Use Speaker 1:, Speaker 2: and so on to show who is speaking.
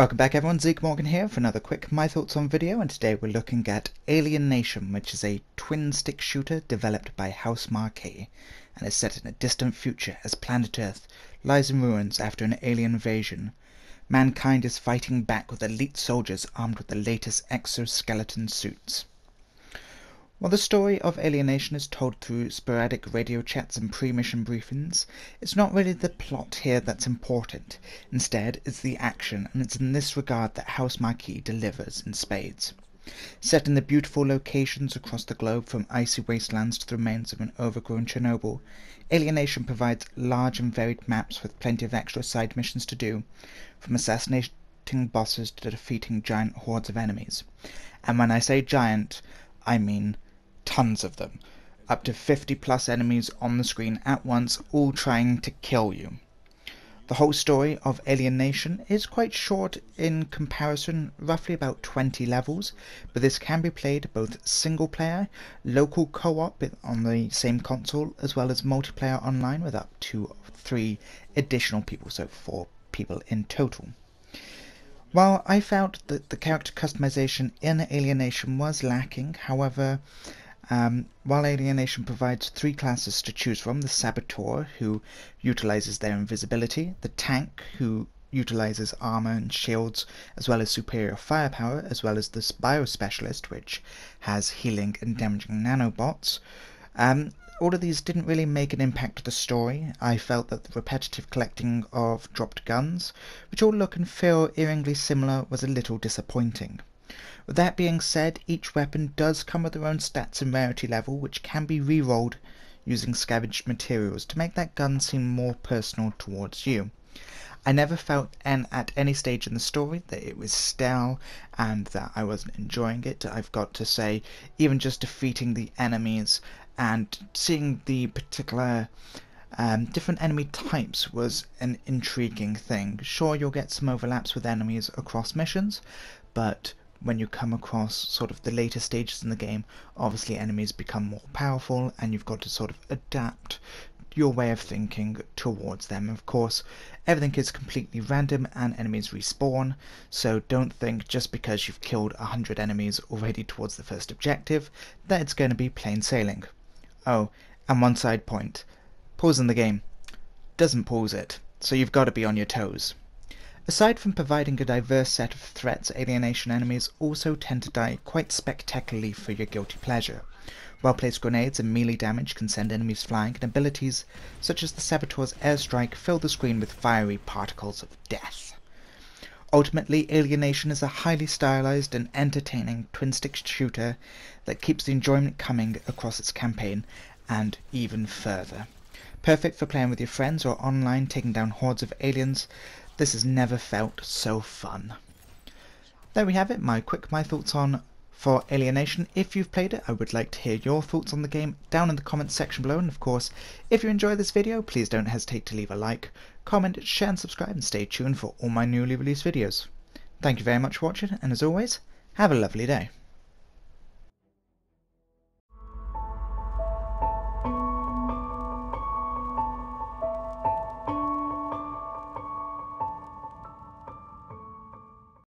Speaker 1: Welcome back everyone, Zeke here for another quick My Thoughts On video, and today we're looking at Alienation, which is a twin-stick shooter developed by House Marque, and is set in a distant future as planet Earth lies in ruins after an alien invasion. Mankind is fighting back with elite soldiers armed with the latest exo-skeleton suits. While the story of Alienation is told through sporadic radio chats and pre-mission briefings, it's not really the plot here that's important. Instead, it's the action, and it's in this regard that House Marque delivers in spades. Set in the beautiful locations across the globe, from icy wastelands to the remains of an overgrown Chernobyl, Alienation provides large and varied maps with plenty of extra side missions to do, from assassinating bosses to defeating giant hordes of enemies. And when I say giant, I mean tons of them, up to 50 plus enemies on the screen at once, all trying to kill you. The whole story of Alienation is quite short in comparison, roughly about 20 levels, but this can be played both single player, local co-op on the same console, as well as multiplayer online with up to 3 additional people, so 4 people in total. While I felt that the character customization in Alienation was lacking, however, while Alienation provides 3 classes to choose from: the Saboteur, who utilizes their invisibility, the Tank, who utilizes armor and shields, as well as superior firepower, as well as the Biospecialist, which has healing and damaging nanobots. All of these didn't really make an impact to the story. I felt that the repetitive collecting of dropped guns, which all look and feel eeringly similar, was a little disappointing. With that being said, each weapon does come with their own stats and rarity level, which can be re-rolled using scavenged materials to make that gun seem more personal towards you. I never felt at any stage in the story that it was stale and that I wasn't enjoying it. I've got to say, even just defeating the enemies and seeing the particular different enemy types was an intriguing thing. Sure, you'll get some overlaps with enemies across missions, but when you come across sort of the later stages in the game, obviously enemies become more powerful and you've got to sort of adapt your way of thinking towards them. Of course, everything is completely random and enemies respawn, so don't think just because you've killed 100 enemies already towards the first objective that it's going to be plain sailing. Oh, and one side point: pausing the game doesn't pause it, so you've got to be on your toes. Aside from providing a diverse set of threats, Alienation enemies also tend to die quite spectacularly for your guilty pleasure. Well-placed grenades and melee damage can send enemies flying, and abilities such as the Saboteur's airstrike fill the screen with fiery particles of death. Ultimately, Alienation is a highly stylized and entertaining twin-stick shooter that keeps the enjoyment coming across its campaign and even further. Perfect for playing with your friends or online taking down hordes of aliens. This has never felt so fun. There we have it, my thoughts on for Alienation. If you've played it, I would like to hear your thoughts on the game down in the comments section below, and of course, if you enjoy this video, please don't hesitate to leave a like, comment, share and subscribe, and stay tuned for all my newly released videos. Thank you very much for watching, and as always, have a lovely day.